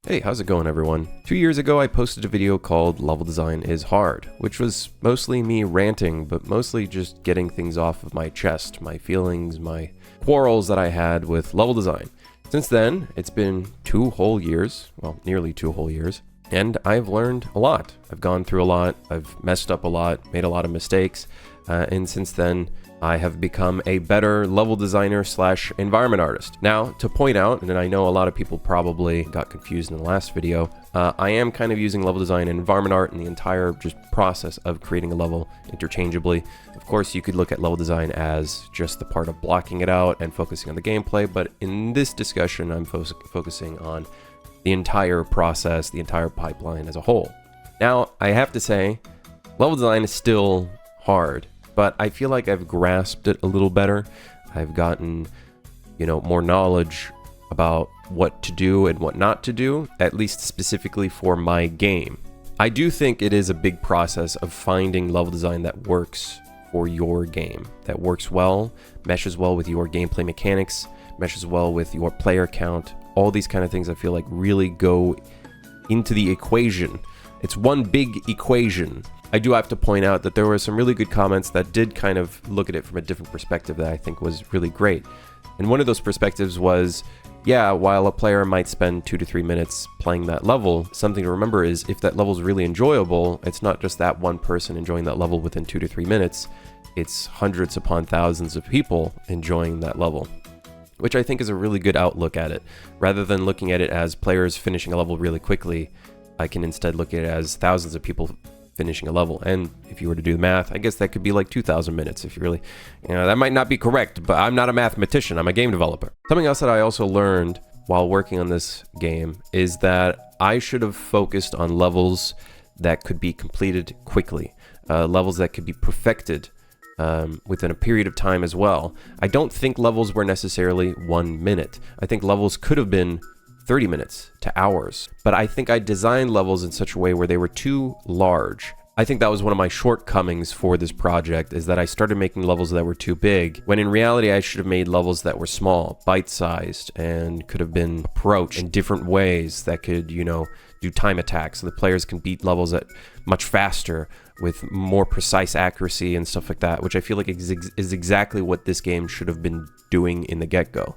Hey, how's it going, everyone? 2 years ago, I posted a video called Level Design is Hard, which was mostly me ranting, but mostly just getting things off of my chest, my feelings, my quarrels that I had with level design. Since then, it's been 2 whole years, well, nearly 2 whole years, and I've learned a lot. I've gone through a lot, I've messed up a lot, made a lot of mistakes, and since then, I have become a better level designer / environment artist. Now, to point out, and I know a lot of people probably got confused in the last video, I am kind of using level design and environment art in the entire just process of creating a level interchangeably. Of course, you could look at level design as just the part of blocking it out and focusing on the gameplay, but in this discussion, I'm focusing on the entire process, the entire pipeline as a whole. Now, I have to say, level design is still hard, but I feel like I've grasped it a little better. I've gotten, more knowledge about what to do and what not to do, at least specifically for my game. I do think it is a big process of finding level design that works for your game, that works well, meshes well with your gameplay mechanics, meshes well with your player count. All these kind of things I feel like really go into the equation. It's one big equation. I do have to point out that there were some really good comments that did kind of look at it from a different perspective that I think was really great. And one of those perspectives was, yeah, while a player might spend 2 to 3 minutes playing that level, something to remember is if that level is really enjoyable, it's not just that one person enjoying that level within 2 to 3 minutes, it's hundreds upon thousands of people enjoying that level, which I think is a really good outlook at it. Rather than looking at it as players finishing a level really quickly, I can instead look at it as thousands of people finishing a level. And if you were to do the math, I guess that could be like 2,000 minutes if you really, that might not be correct, but I'm not a mathematician, I'm a game developer. Something else that I also learned while working on this game is that I should have focused on levels that could be completed quickly, levels that could be perfected within a period of time as well. I don't think levels were necessarily 1 minute. I think levels could have been 30 minutes to hours, but I think I designed levels in such a way where they were too large. I think that was one of my shortcomings for this project, is that I started making levels that were too big, when in reality I should have made levels that were small, bite-sized, and could have been approached in different ways that could, do time attacks so the players can beat levels at much faster with more precise accuracy and stuff like that, which I feel like is exactly what this game should have been doing in the get-go.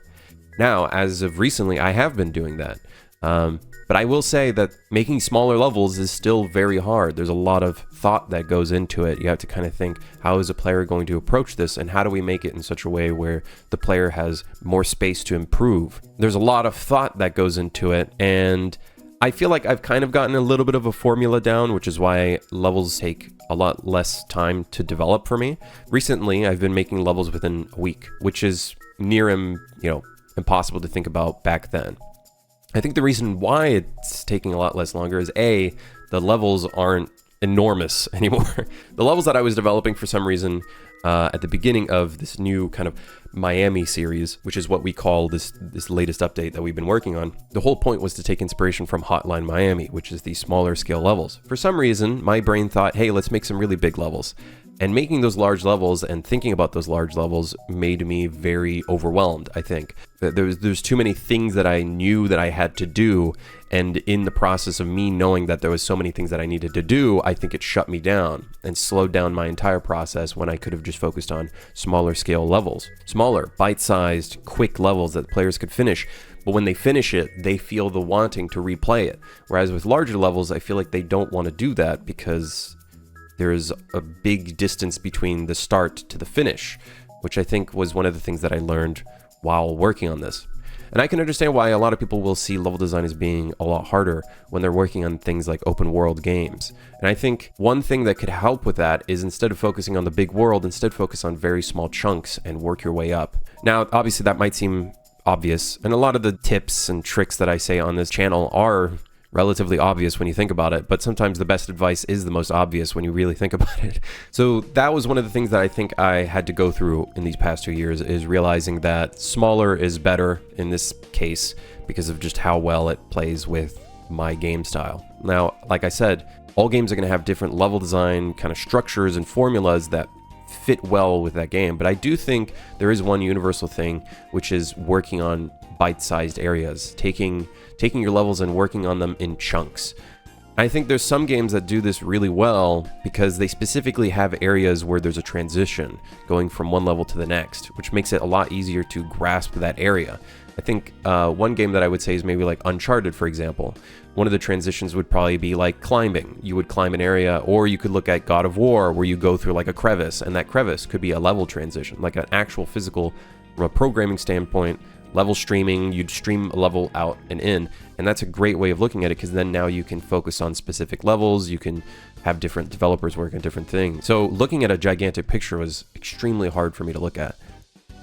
Now, as of recently, I have been doing that. But I will say that making smaller levels is still very hard. There's a lot of thought that goes into it. You have to kind of think, how is a player going to approach this? And how do we make it in such a way where the player has more space to improve? There's a lot of thought that goes into it. And I feel like I've kind of gotten a little bit of a formula down, which is why levels take a lot less time to develop for me. Recently, I've been making levels within a week, which is near impossible to think about back then. I think the reason why it's taking a lot less longer is A, the levels aren't enormous anymore. The levels that I was developing for some reason at the beginning of this new kind of Miami series, which is what we call this latest update that we've been working on, the whole point was to take inspiration from Hotline Miami, which is the smaller scale levels. For some reason, my brain thought, hey, let's make some really big levels. And making those large levels and thinking about those large levels made me very overwhelmed, I think. There's too many things that I knew that I had to do, and in the process of me knowing that there was so many things that I needed to do, I think it shut me down and slowed down my entire process when I could have just focused on smaller scale levels. Smaller, bite-sized, quick levels that players could finish. But when they finish it, they feel the wanting to replay it. Whereas with larger levels, I feel like they don't want to do that because there's a big distance between the start to the finish, which I think was one of the things that I learned while working on this. And I can understand why a lot of people will see level design as being a lot harder when they're working on things like open world games. And I think one thing that could help with that is, instead of focusing on the big world, instead focus on very small chunks and work your way up. Now, obviously that might seem obvious, and a lot of the tips and tricks that I say on this channel are relatively obvious when you think about it, but sometimes the best advice is the most obvious when you really think about it. So that was one of the things that I think I had to go through in these past 2 years, is realizing that smaller is better in this case because of just how well it plays with my game style. Now, like I said, all games are going to have different level design kind of structures and formulas that fit well with that game. But I do think there is one universal thing, which is working on bite-sized areas, taking your levels and working on them in chunks. I think there's some games that do this really well because they specifically have areas where there's a transition going from one level to the next, which makes it a lot easier to grasp that area. I think one game that I would say is maybe like Uncharted, for example. One of the transitions would probably be like climbing. You would climb an area, or you could look at God of War, where you go through like a crevice, and that crevice could be a level transition, like an actual physical, from a programming standpoint, level streaming. You'd stream a level out and in, and that's a great way of looking at it, because then now you can focus on specific levels. You can have different developers work on different things. So looking at a gigantic picture was extremely hard for me to look at.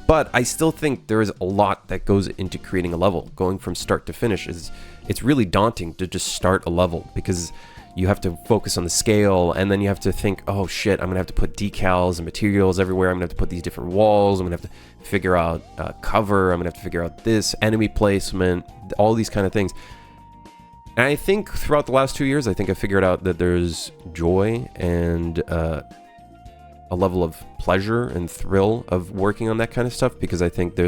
But I still think there is a lot that goes into creating a level. Going from start to finish it's really daunting to just start a level, because you have to focus on the scale, and then you have to think, oh shit, I'm gonna have to put decals and materials everywhere. I'm gonna have to put these different walls. I'm gonna have to figure out cover. I'm gonna have to figure out this enemy placement, all these kind of things. And I think throughout the last 2 years, I think I figured out that there's joy and a level of pleasure and thrill of working on that kind of stuff, because I think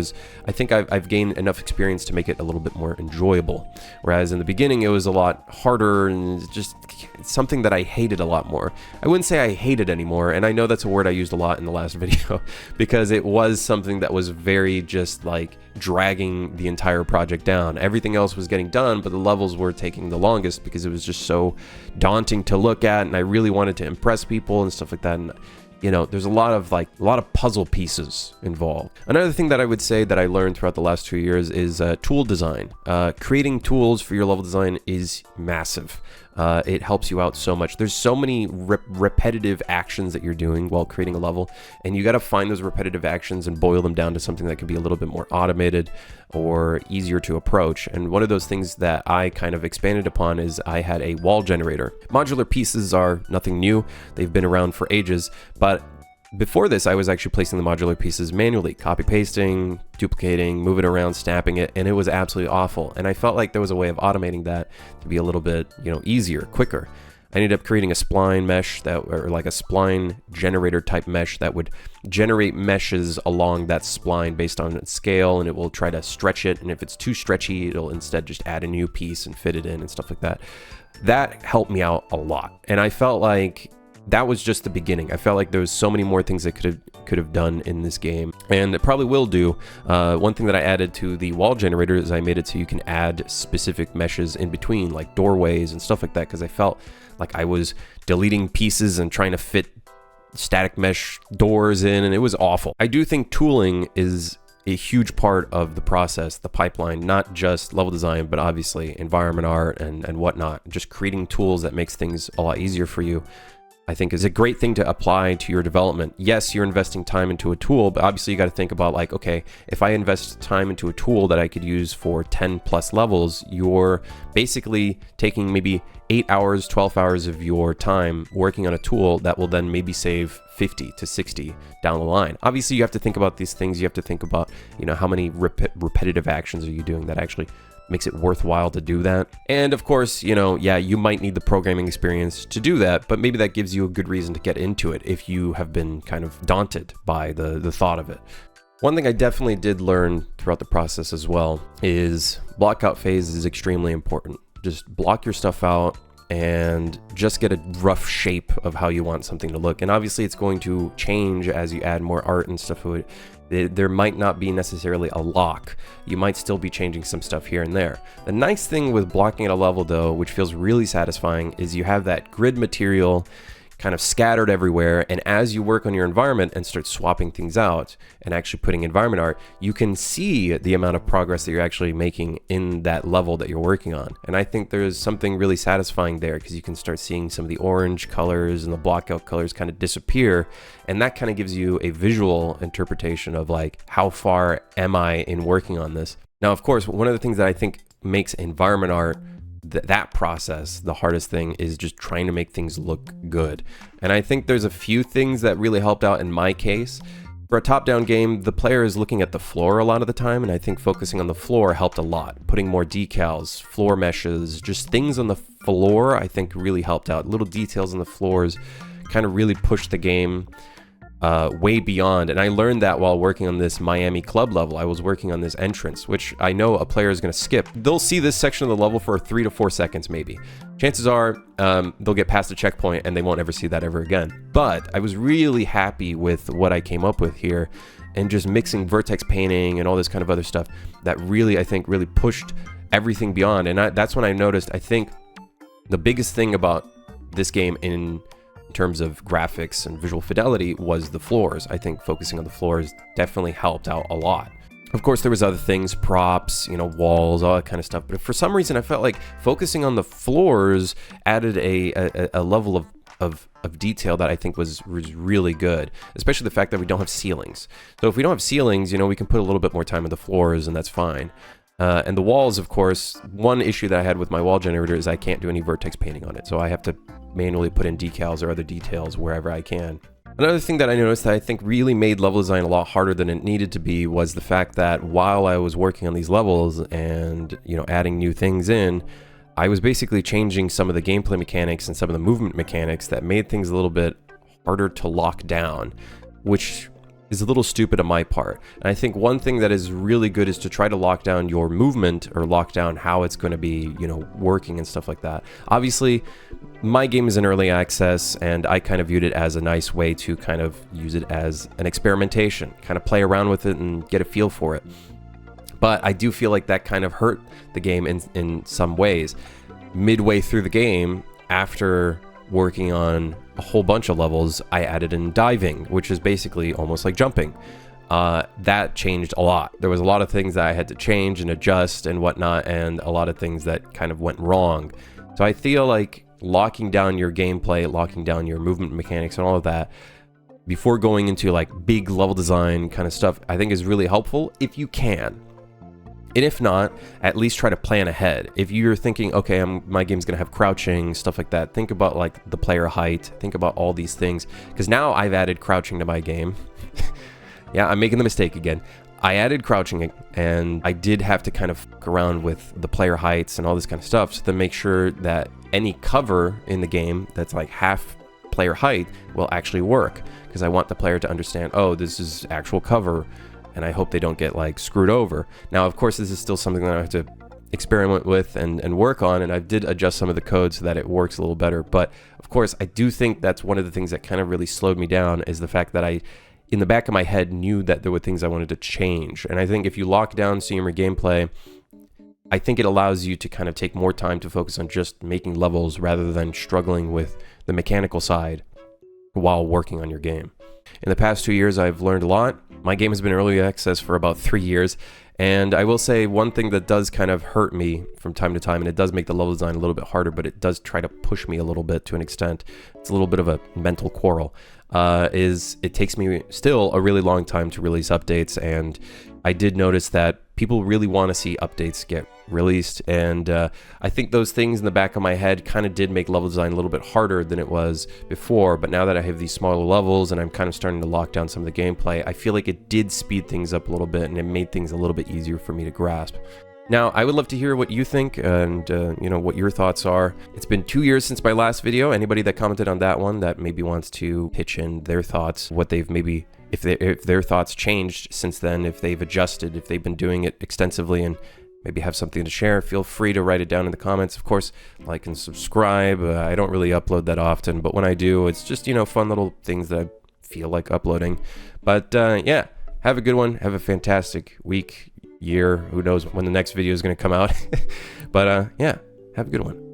I've gained enough experience to make it a little bit more enjoyable. Whereas in the beginning it was a lot harder, and just something that I hated a lot more. I wouldn't say I hate it anymore, and I know that's a word I used a lot in the last video, because it was something that was very just like dragging the entire project down. Everything else was getting done, but the levels were taking the longest because it was just so daunting to look at, and I really wanted to impress people and stuff like that. And you know, there's a lot of puzzle pieces involved. Another thing that I would say that I learned throughout the last 2 years is tool design. Creating tools for your level design is massive. It helps you out so much. There's so many repetitive actions that you're doing while creating a level, and you got to find those repetitive actions and boil them down to something that can be a little bit more automated or easier to approach. And one of those things that I kind of expanded upon is I had a wall generator. Modular pieces are nothing new. They've been around for ages, but before this, I was actually placing the modular pieces manually, copy pasting, duplicating, moving around, snapping it, and it was absolutely awful. And I felt like there was a way of automating that to be a little bit, easier, quicker. I ended up creating a spline mesh or like a spline generator type mesh that would generate meshes along that spline based on its scale, and it will try to stretch it. And if it's too stretchy, it'll instead just add a new piece and fit it in and stuff like that. That helped me out a lot. And I felt like that was just the beginning. I felt like there was so many more things I could have done in this game, and it probably will do. One thing that I added to the wall generator is I made it so you can add specific meshes in between, like doorways and stuff like that, because I felt like I was deleting pieces and trying to fit static mesh doors in, and it was awful. I do think tooling is a huge part of the process, the pipeline, not just level design, but obviously environment art and whatnot. Just creating tools that makes things a lot easier for you, I think, is a great thing to apply to your development. Yes, you're investing time into a tool, but obviously you got to think about like, okay, if I invest time into a tool that I could use for 10 plus levels, you're basically taking maybe 8 hours, 12 hours of your time working on a tool that will then maybe save 50 to 60 down the line. Obviously you have to think about these things. You have to think about, how many repetitive actions are you doing that actually makes it worthwhile to do that. And of course, you might need the programming experience to do that, but maybe that gives you a good reason to get into it if you have been kind of daunted by the thought of it. One thing I definitely did learn throughout the process as well is blockout phase is extremely important. Just block your stuff out and just get a rough shape of how you want something to look. And obviously it's going to change as you add more art and stuff to it. There might not be necessarily a lock. You might still be changing some stuff here and there. The nice thing with blocking at a level though, which feels really satisfying, is you have that grid material kind of scattered everywhere, and as you work on your environment and start swapping things out and actually putting environment art, you can see the amount of progress that you're actually making in that level that you're working on. And I think there's something really satisfying there, because you can start seeing some of the orange colors and the blockout colors kind of disappear, and that kind of gives you a visual interpretation of like, how far am I in working on this? Now, of course, one of the things that I think makes environment art that process the hardest thing is just trying to make things look good. And I think there's a few things that really helped out in my case. For a top-down game, the player is looking at the floor a lot of the time, and I think focusing on the floor helped a lot. Putting more decals, floor meshes, just things on the floor I think really helped out. Little details on the floors kind of really pushed the game way beyond. And I learned that while working on this Miami club level. I was working on this entrance, which I know a player is going to skip. They'll see this section of the level for 3 to 4 seconds maybe. Chances are they'll get past the checkpoint and they won't ever see that ever again. But I was really happy with what I came up with here, and just mixing vertex painting and all this kind of other stuff that really, I think, really pushed everything beyond. And that's when I noticed, I think the biggest thing about this game in terms of graphics and visual fidelity was the floors. I think focusing on the floors definitely helped out a lot. Of course, there was other things, props, walls, all that kind of stuff. But for some reason, I felt like focusing on the floors added a level of detail that I think was really good, especially the fact that we don't have ceilings. So if we don't have ceilings, we can put a little bit more time on the floors, and that's fine. And the walls, of course, one issue that I had with my wall generator is I can't do any vertex painting on it. So I have to manually put in decals or other details wherever I can. Another thing that I noticed that I think really made level design a lot harder than it needed to be was the fact that while I was working on these levels and, adding new things in, I was basically changing some of the gameplay mechanics and some of the movement mechanics that made things a little bit harder to lock down, which is a little stupid on my part. And I think one thing that is really good is to try to lock down your movement, or lock down how it's going to be, working and stuff like that. Obviously, my game is in early access, and I kind of viewed it as a nice way to kind of use it as an experimentation, kind of play around with it and get a feel for it. But I do feel like that kind of hurt the game in some ways. Midway through the game, after working on a whole bunch of levels, I added in diving, which is basically almost like jumping. That changed a lot. There was a lot of things that I had to change and adjust and whatnot, and a lot of things that kind of went wrong. So I feel like locking down your gameplay, locking down your movement mechanics and all of that before going into like big level design kind of stuff, I think is really helpful if you can. And if not, at least try to plan ahead. If you're thinking, okay, my game's gonna have crouching, stuff like that, think about like the player height, think about all these things. Because now I've added crouching to my game. Yeah, I'm making the mistake again. I added crouching, and I did have to kind of fuck around with the player heights and all this kind of stuff to make sure that any cover in the game that's like half player height will actually work. Because I want the player to understand, oh, this is actual cover, and I hope they don't get like screwed over. Now, of course, this is still something that I have to experiment with and work on, and I did adjust some of the code so that it works a little better. But of course, I do think that's one of the things that kind of really slowed me down, is the fact that I, in the back of my head, knew that there were things I wanted to change. And I think if you lock down Seymour gameplay, I think it allows you to kind of take more time to focus on just making levels rather than struggling with the mechanical side while working on your game. In the past 2 years, I've learned a lot. My game has been early access for about 3 years, and I will say one thing that does kind of hurt me from time to time, and it does make the level design a little bit harder, but it does try to push me a little bit to an extent. It's a little bit of a mental quarrel. Is it takes me still a really long time to release updates, and I did notice that people really want to see updates get released, and I think those things in the back of my head kind of did make level design a little bit harder than it was before. But now that I have these smaller levels and I'm kind of starting to lock down some of the gameplay, I feel like it did speed things up a little bit, and it made things a little bit easier for me to grasp. Now, I would love to hear what you think and, what your thoughts are. It's been 2 years since my last video. Anybody that commented on that one that maybe wants to pitch in their thoughts, what they've maybe, if their thoughts changed since then, if they've adjusted, if they've been doing it extensively and maybe have something to share, feel free to write it down in the comments. Of course, like and subscribe. I don't really upload that often, but when I do, it's just, fun little things that I feel like uploading. But yeah, have a good one. Have a fantastic week, year. Who knows when the next video is going to come out. But yeah, have a good one.